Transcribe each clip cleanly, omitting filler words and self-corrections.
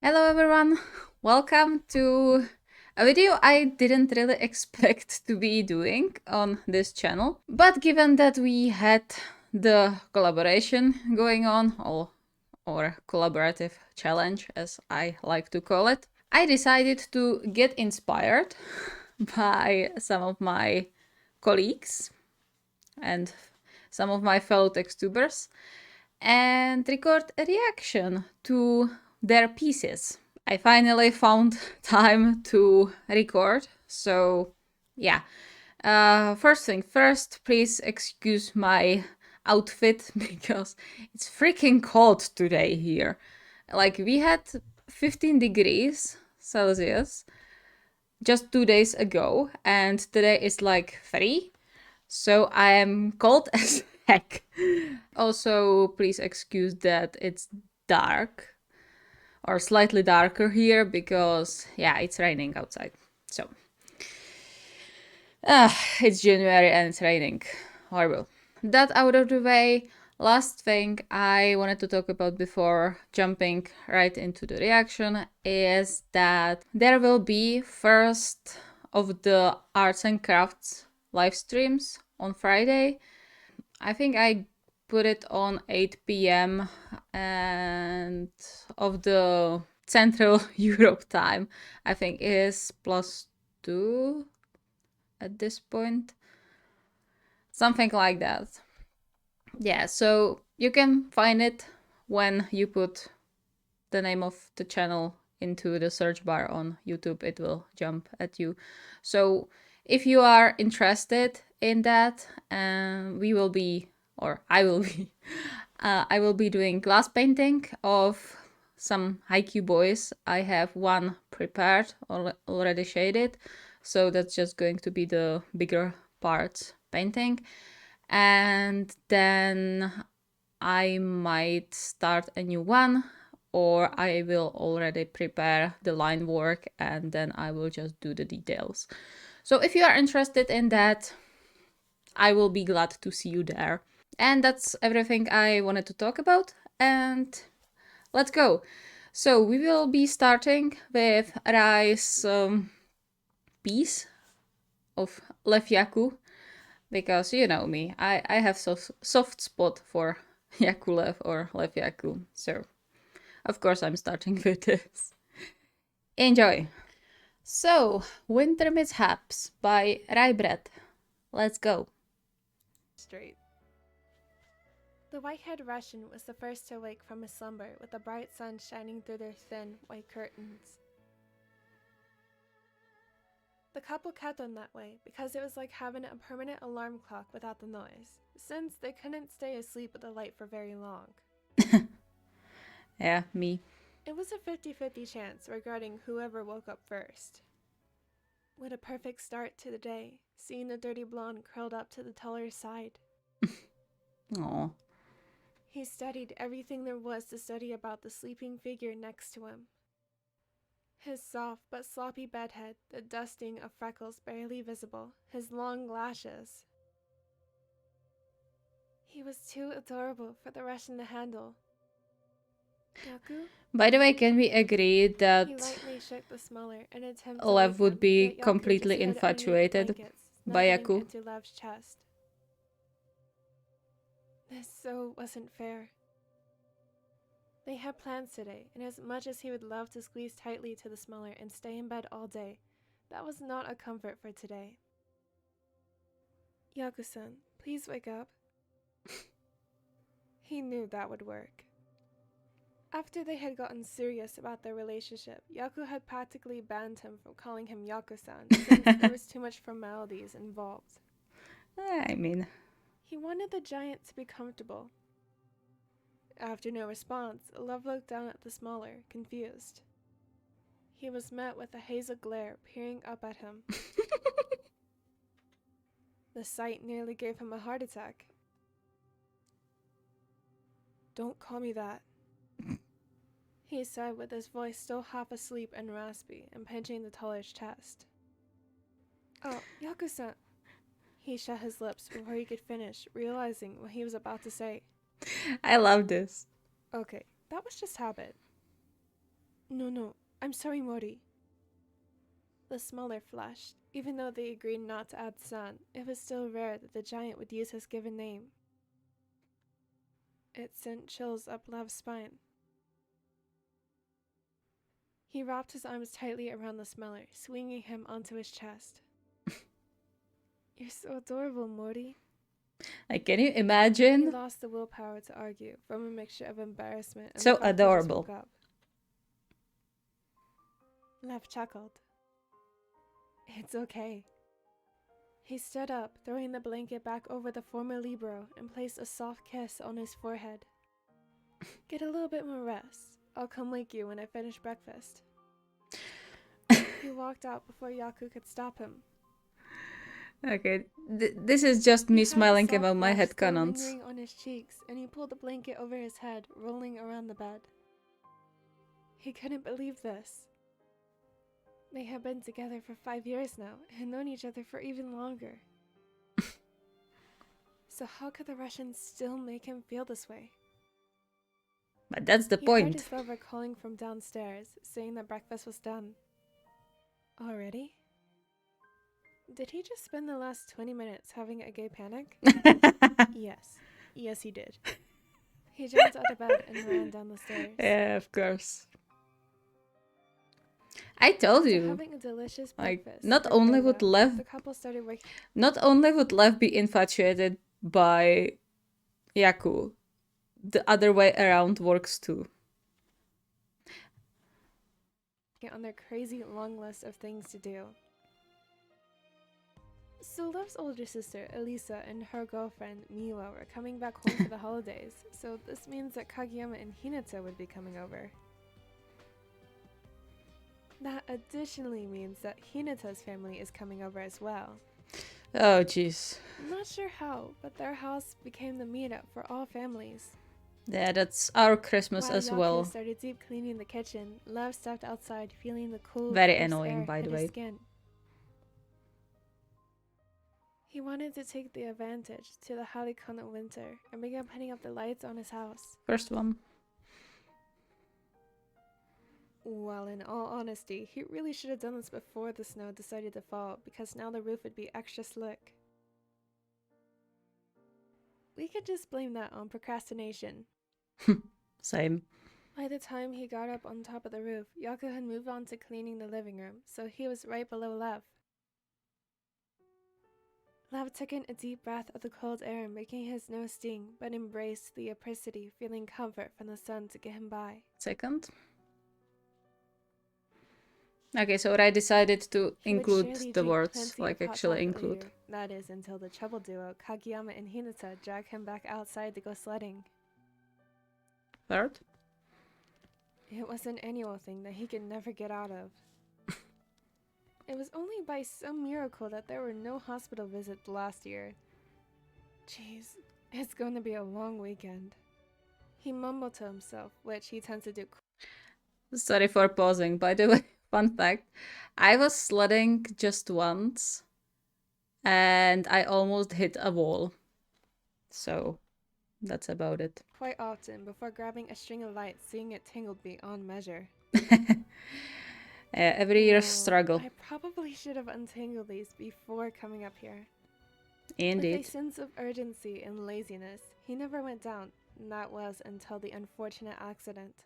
Hello everyone, welcome to a video I didn't really expect to be doing on this channel. But given that we had the collaboration going on, or collaborative challenge as I like to call it, I decided to get inspired by some of my colleagues and some of my fellow Textubers and record a reaction to their pieces. I finally found time to record, so yeah. First thing first, please excuse my outfit because it's freaking cold today here. Like, we had 15 degrees Celsius just 2 days ago, and today is like 3. So I am cold as heck. Also, please excuse that it's dark or slightly darker here because, yeah, it's raining outside. So, it's January and it's raining. Horrible. That out of the way, last thing I wanted to talk about before jumping right into the reaction is that there will be first of the arts and crafts live streams on Friday. I think I put it on 8 p.m. and of the Central Europe time. I think it is +2 at this point. Something like that. Yeah, so you can find it when you put the name of the channel into the search bar on YouTube. It will jump at you. So if you are interested in that, we will be, or I will be, I will be doing glass painting of some Haikyuu boys. I have one prepared, already shaded, so that's just going to be the bigger parts painting. And then I might start a new one, or I will already prepare the line work and then I will just do the details. So if you are interested in that, I will be glad to see you there. And that's everything I wanted to talk about, and let's go. So we will be starting with Rai's piece of Lev Yaku, because you know me, I have soft spot for YakuLev or Lev Yaku, so of course I'm starting with this. Enjoy! So, Winter Mishaps by Rai. Let's go. Street. The white-haired Russian was the first to awake from his slumber with the bright sun shining through their thin, white curtains. The couple kept on that way because it was like having a permanent alarm clock without the noise, since they couldn't stay asleep with the light for very long. Yeah, me. It was a 50-50 chance regarding whoever woke up first. What a perfect start to the day, seeing the dirty blonde curled up to the teller's side. Aw. He studied everything there was to study about the sleeping figure next to him. His soft but sloppy bedhead, the dusting of freckles barely visible, his long lashes. He was too adorable for the Russian to handle. Yaku? By the way, can we agree He that lightly shook the smoller in an attempt to Lev wake would him, be yet Yaku completely just hid underneath the infatuated blankets, by snuggling Yaku? into Lev's chest. This so wasn't fair. They had plans today, and as much as he would love to squeeze tightly to the smoller and stay in bed all day, that was not a comfort for today. Yaku-san, please wake up. He knew that would work. After they had gotten serious about their relationship, Yaku had practically banned him from calling him Yaku-san since there was too much formalities involved. I mean, He wanted the giant to be comfortable. After no response, Love looked down at the smaller, confused. He was met with a hazel glare peering up at him. The sight nearly gave him a heart attack. Don't call me that, he said with his voice still half asleep and raspy, and pinching the teller's chest. Oh, Yaku-san. He shut his lips before he could finish, realizing what he was about to say. I love this. Okay, that was just habit. No, I'm sorry, Mori. The smaller flushed. Even though they agreed not to add son, it was still rare that the giant would use his given name. It sent chills up Lev's spine. He wrapped his arms tightly around the smeller, swinging him onto his chest. You're so adorable, Mori. Like, can you He imagine? lost the willpower to argue, from a mixture of embarrassment and So the fact he just adorable. woke up. Lev chuckled. It's okay. He stood up, throwing the blanket back over the former Libero, and placed a soft kiss on his forehead. Get a little bit more rest. I'll come wake you when I finish breakfast. He walked out before Yaku could stop him. Okay, this is just me smiling about my headcanons. Lingering on his cheeks, and he pulled the blanket over his head, rolling around the bed. He couldn't believe this. They had been together for 5 years now, and known each other for even longer. So how could the Russians still make him feel this way? But that's the He heard point. his lover calling from downstairs, saying that breakfast was done. Already? Did he just spend the last 20 minutes having a gay panic? Yes. Yes, he did. He jumped out of bed and ran down the stairs. Yeah, of course. I told After you. having a delicious Like, breakfast, not only would the couple started Lev be infatuated by Yaku, the other way around works too. on their crazy long list of things to do. So Lev's older sister, Elisa, and her girlfriend, Miwa, were coming back home for the holidays, so this means that Kageyama and Hinata would be coming over. That additionally means that Hinata's family is coming over as well. Oh, jeez. I'm not sure how, but their house became the meetup for all families. Yeah, that's our Christmas While as Yaku well. started deep cleaning the kitchen, Lev stepped outside feeling the cool, Very crisp annoying, air by the hit way. his skin. He wanted to take the advantage to the Harikon winter and began putting up the lights on his house. First one. Well, in all honesty, he really should have done this before the snow decided to fall, because now the roof would be extra slick. We could just blame that on procrastination. Same. By the time he got up on top of the roof, Yaku had moved on to cleaning the living room, so he was right below Lev. Lev took in a deep breath of the cold air, making his nose sting, but embraced the opacity, feeling comfort from the sun to get him by. Second. Okay, so I decided to include the words, like actually include. Later. That is, until the trouble duo, Kageyama and Hinata, drag him back outside to go sledding. Third. It was an annual thing that he could never get out of. It was only by some miracle that there were no hospital visits last year. Jeez, it's going to be a long weekend. He mumbled to himself, which he tends to do. Sorry for pausing, by the way. Fun fact, I was sledding just once and I almost hit a wall. So that's about it. Quite often before grabbing a string of lights, seeing it tingled beyond measure. Every year's struggle. I probably should have untangled these before coming up here. Indeed. With a sense of urgency and laziness, he never went down, and that was until the unfortunate accident.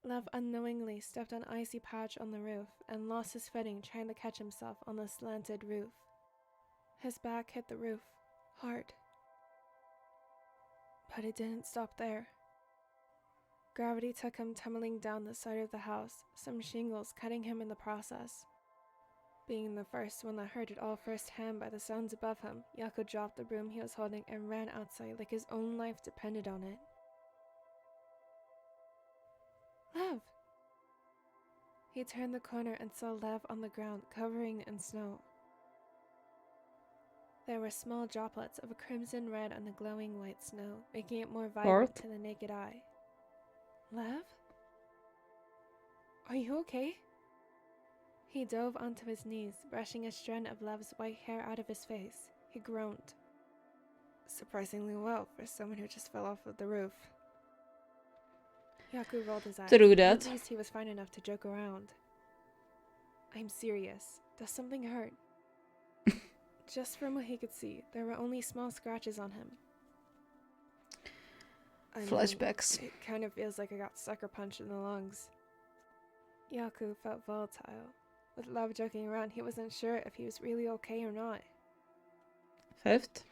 Lev unknowingly stepped on icy patch on the roof and lost his footing trying to catch himself on the slanted roof. His back hit the roof, hard. But it didn't stop there. Gravity took him tumbling down the side of the house, some shingles cutting him in the process. Being the first one that heard it all firsthand by the sounds above him, Yaku dropped the broom he was holding and ran outside like his own life depended on it. Lev! He turned the corner and saw Lev on the ground, covering in snow. There were small droplets of a crimson red on the glowing white snow, making it more vibrant to the naked eye. Lev? Are you okay? He dove onto his knees, brushing a strand of Lev's white hair out of his face. He groaned. Surprisingly well for someone who just fell off of the roof. Yaku rolled his eyes. True At that. least he was fine enough to joke around. I'm serious. Does something hurt? Just from what he could see, there were only small scratches on him. I mean, Flashbacks. it kind of feels like I got sucker punched in the lungs. Yaku felt volatile. With Love joking around, he wasn't sure if he was really okay or not. Fifth.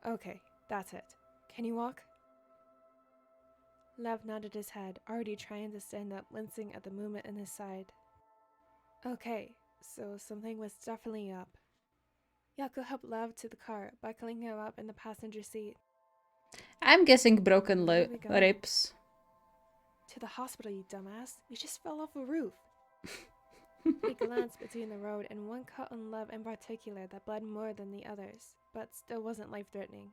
Okay, that's it. Can you walk? Lev nodded his head, already trying to stand up, wincing at the movement in his side. Okay, so something was definitely up. Yaku helped Lev to the car, buckling him up in the passenger seat. I'm guessing broken Where are we going? ribs. To the hospital, you dumbass. We just fell off a roof. He glanced between the road and one cut on Lev in particular that bled more than the others, but still wasn't life-threatening.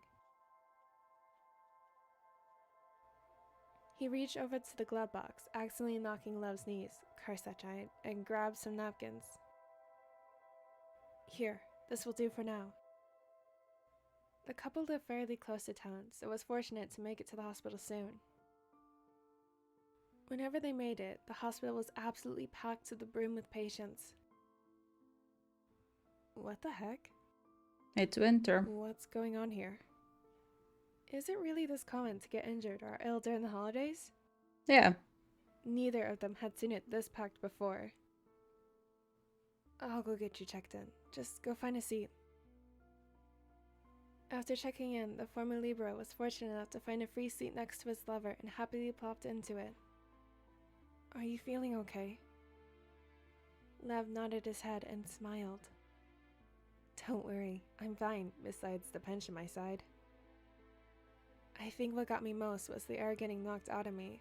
He reached over to the glove box, accidentally knocking Lev's knees, curse that giant, and grabbed some napkins. Here, this will do for now. The couple lived fairly close to town, so was fortunate to make it to the hospital soon. Whenever they made it, the hospital was absolutely packed to the brim with patients. What the heck? It's winter. What's going on here? Is it really this common to get injured or ill during the holidays? Yeah. Neither of them had seen it this packed before. I'll go get you checked in. Just go find a seat. After checking in, the former Libra was fortunate enough to find a free seat next to his lover and happily plopped into it. Are you feeling okay? Lev nodded his head and smiled. Don't worry, I'm fine, besides the pinch in my side. I think what got me most was the air getting knocked out of me.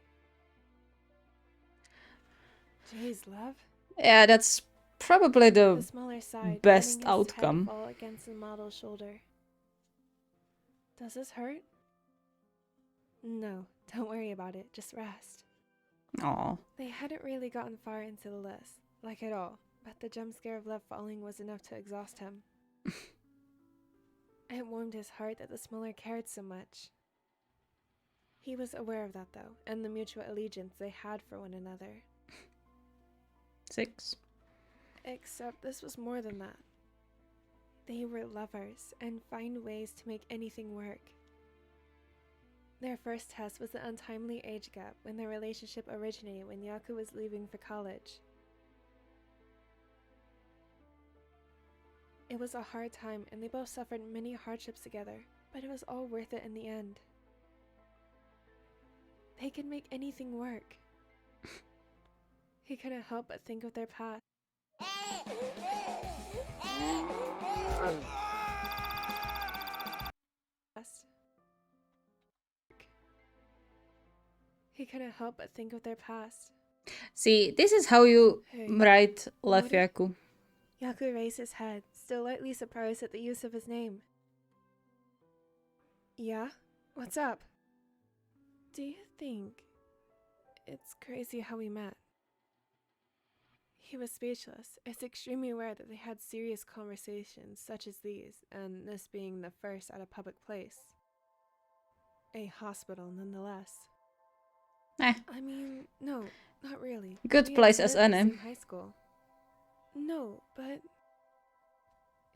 Jeez, Lev. Yeah, that's probably The the smaller side, best letting his outcome. head fall against the model's shoulder. Does this hurt? No, don't worry about it, just rest. Aw. They hadn't really gotten far into the list, like at all, but the jump scare of Lev falling was enough to exhaust him. It warmed his heart that the smaller cared so much. He was aware of that though, and the mutual allegiance they had for one another. 6. Except this was more than that. They were lovers and find ways to make anything work. Their first test was the untimely age gap when their relationship originated when Yaku was leaving for college. It was a hard time and they both suffered many hardships together, but it was all worth it in the end. They could make anything work. He couldn't help but think of their past. He couldn't help but think of their past. See, this is how you Hey, write what Love did- Yaku. Yaku raised his head, still lightly surprised at the use of his name. Yeah? What's up? Do you think it's crazy how we met? He was speechless. It's extremely rare that they had serious conversations such as these, and this being the first at a public place. A hospital, nonetheless. Eh, I mean, no, not really. good We place as attended the any. same high school. No, but...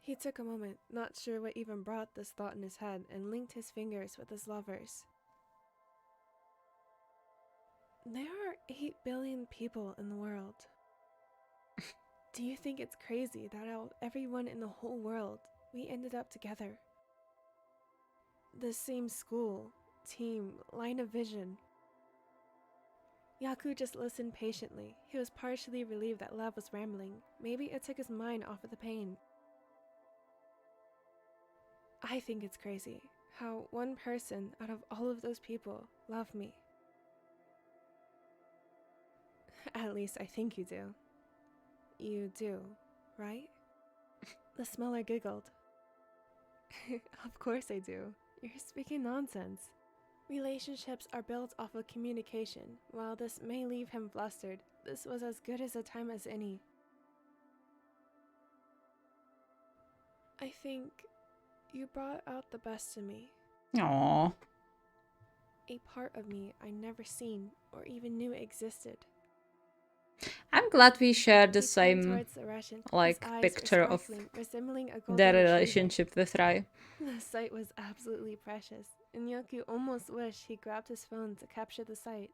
He took a moment, not sure what even brought this thought in his head, and linked his fingers with his lover's. There are 8 billion people in the world. Do you think it's crazy that out of everyone in the whole world, we ended up together? The same school, team, line of vision. Yaku just listened patiently. He was partially relieved that Lev was rambling. Maybe it took his mind off of the pain. I think it's crazy how one person out of all of those people loved me. At least I think you do. You do, right? The smeller giggled. Of course I do. You're speaking nonsense. Relationships are built off of communication. While this may leave him flustered, this was as good as a time as any. I think you brought out the best in me. Aw. A part of me I never seen or even knew existed. I'm glad we share the He turned same, towards the Russian. like, His eyes picture were of sparkling, resembling a golden their retriever. relationship with Rai. The sight was absolutely precious, and Yaku almost wished he grabbed his phone to capture the sight.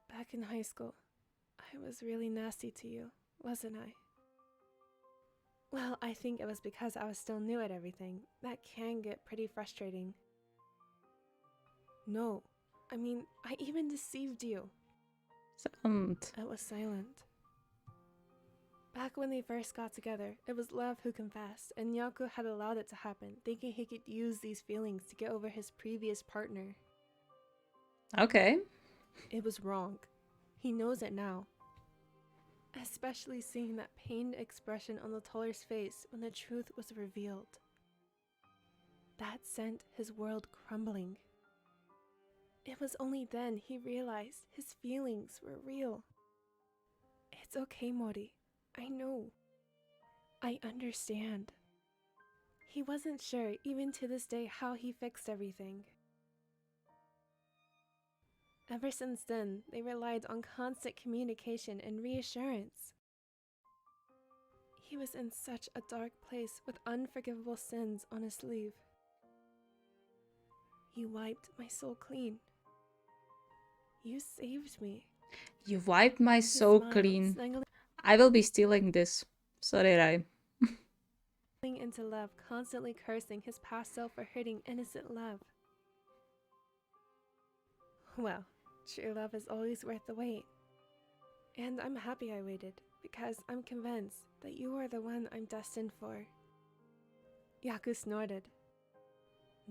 Back in high school, I was really nasty to you, wasn't I? Well, I think it was because I was still new at everything. That can get pretty frustrating. No, I mean, I even deceived you. And I was silent. Back when they first got together, it was Lev who confessed, and Yaku had allowed it to happen, thinking he could use these feelings to get over his previous partner. okay. It was wrong. He knows it now. Especially seeing that pained expression on the Toller's face when the truth was revealed. That sent his world crumbling. It was only then he realized his feelings were real. It's okay, Mori. I know. I understand. He wasn't sure, even to this day, how he fixed everything. Ever since then, they relied on constant communication and reassurance. He was in such a dark place with unforgivable sins on his sleeve. You wiped my soul clean. You saved me. You wiped my soul clean. I will be stealing this. Sorry, Rai. Into love, constantly cursing his past self for hurting innocent love. Well, true love is always worth the wait. And I'm happy I waited, because I'm convinced that you are the one I'm destined for. Yaku snorted.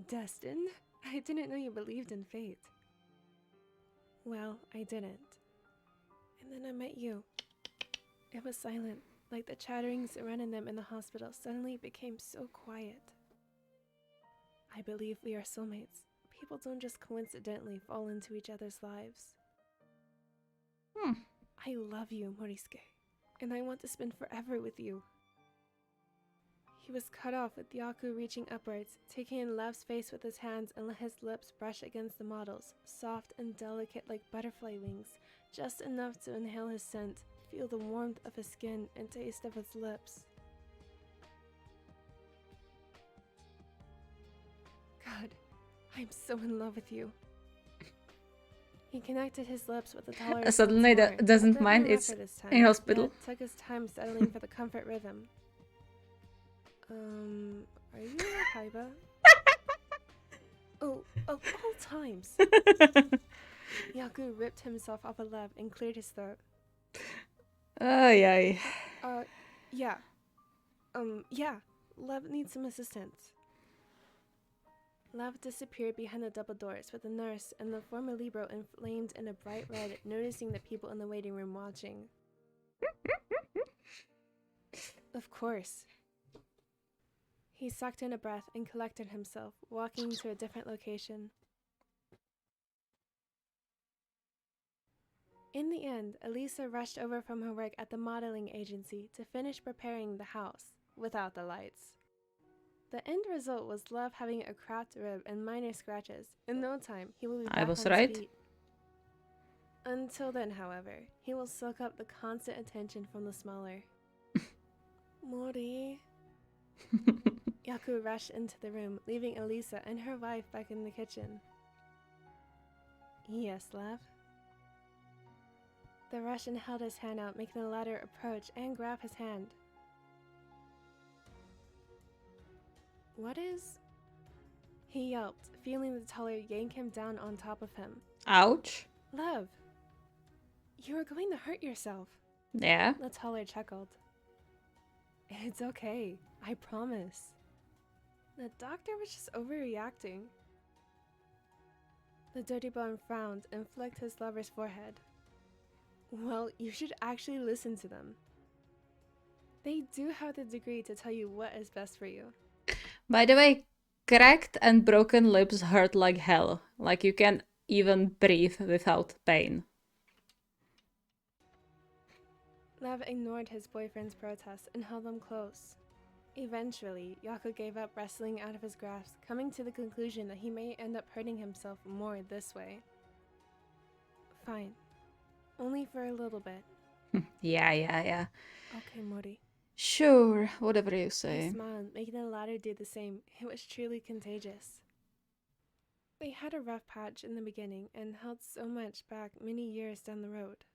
Destined? I didn't know you believed in fate. Well, I didn't. And then I met you. It was silent, like the chattering surrounding them in the hospital suddenly became so quiet. I believe we are soulmates. People don't just coincidentally fall into each other's lives. I love you, Morisuke, and I want to spend forever with you. He was cut off with Yaku reaching upwards, taking in Lev's face with his hands and let his lips brush against the model's, soft and delicate like butterfly wings, just enough to inhale his scent, feel the warmth of his skin and taste of his lips. God, I'm so in love with you. He connected his lips with the taller. Suddenly doesn't mind it's in hospital. Took his time settling for the comfort rhythm. Are you a Haiba? Oh, of all times. Yaku ripped himself off a Lev and cleared his throat. Ay. Yeah. Yeah. Lev needs some assistance. Lev disappeared behind the double doors with the nurse and the former Libro inflamed in a bright red, noticing the people in the waiting room watching. Of course. He sucked in a breath and collected himself, walking to a different location. In the end, Elisa rushed over from her work at the modeling agency to finish preparing the house, without the lights. The end result was Lev having a cracked rib and minor scratches. In no time, he will be back I was on right. his feet. Until then, however, he will soak up the constant attention from the smaller. Mori. Yaku rushed into the room, leaving Elisa and her wife back in the kitchen. Yes, Lev. The Russian held his hand out, making the latter approach and grab his hand. What is... He yelped, feeling the taller yank him down on top of him. Ouch. Lev, you are going to hurt yourself. Yeah. The taller chuckled. It's okay, I promise. The doctor was just overreacting. The dirty bone frowned and flicked his lover's forehead. Well, you should actually listen to them. They do have the degree to tell you what is best for you. By the way, cracked and broken lips hurt like hell. Like you can even breathe without pain. Lev ignored his boyfriend's protest and held them close. Eventually, Yaku gave up wrestling out of his grasp, coming to the conclusion that he may end up hurting himself more this way. Fine. Only for a little bit. Yeah. Okay, Mori. Sure, whatever you He say. smiled, making the latter do the same. It was truly contagious. They had a rough patch in the beginning and held so much back many years down the road.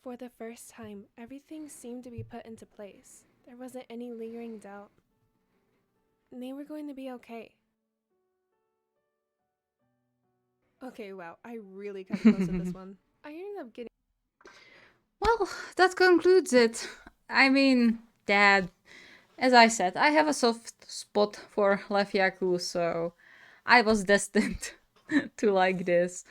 For the first time, everything seemed to be put into place. There wasn't any lingering doubt. They were going to be okay. Okay, wow, I really cut close with this one. I ended up getting. Well, that concludes it. I mean, Dad, as I said, I have a soft spot for Left Yaku, so I was destined to like this.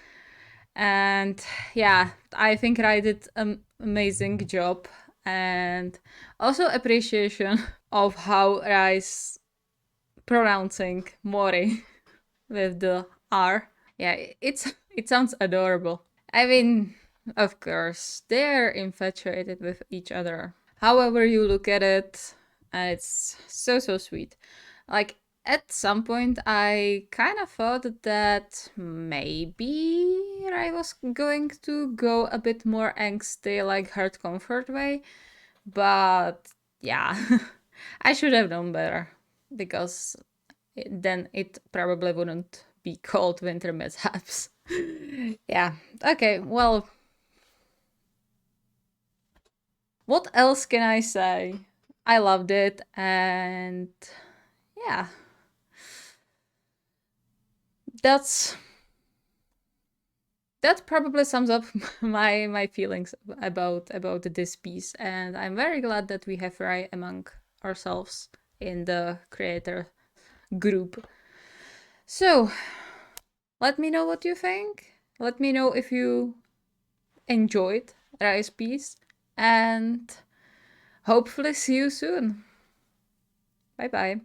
And yeah, I think I did an amazing job. And also appreciation of how Rai's pronouncing Mori with the R. Yeah, it sounds adorable. I mean, of course, they're infatuated with each other. However you look at it, and it's so sweet. Like at some point, I kind of thought that maybe I was going to go a bit more angsty, like hard comfort way, but yeah, I should have known better because then it probably wouldn't be called winter mishaps. Yeah, okay, well, what else can I say? I loved it, and yeah, that's that probably sums up my feelings about this piece, and I'm very glad that we have Rai among ourselves in the creator group. So let me know what you think. Let me know if you enjoyed Rai's piece, and hopefully see you soon. Bye bye.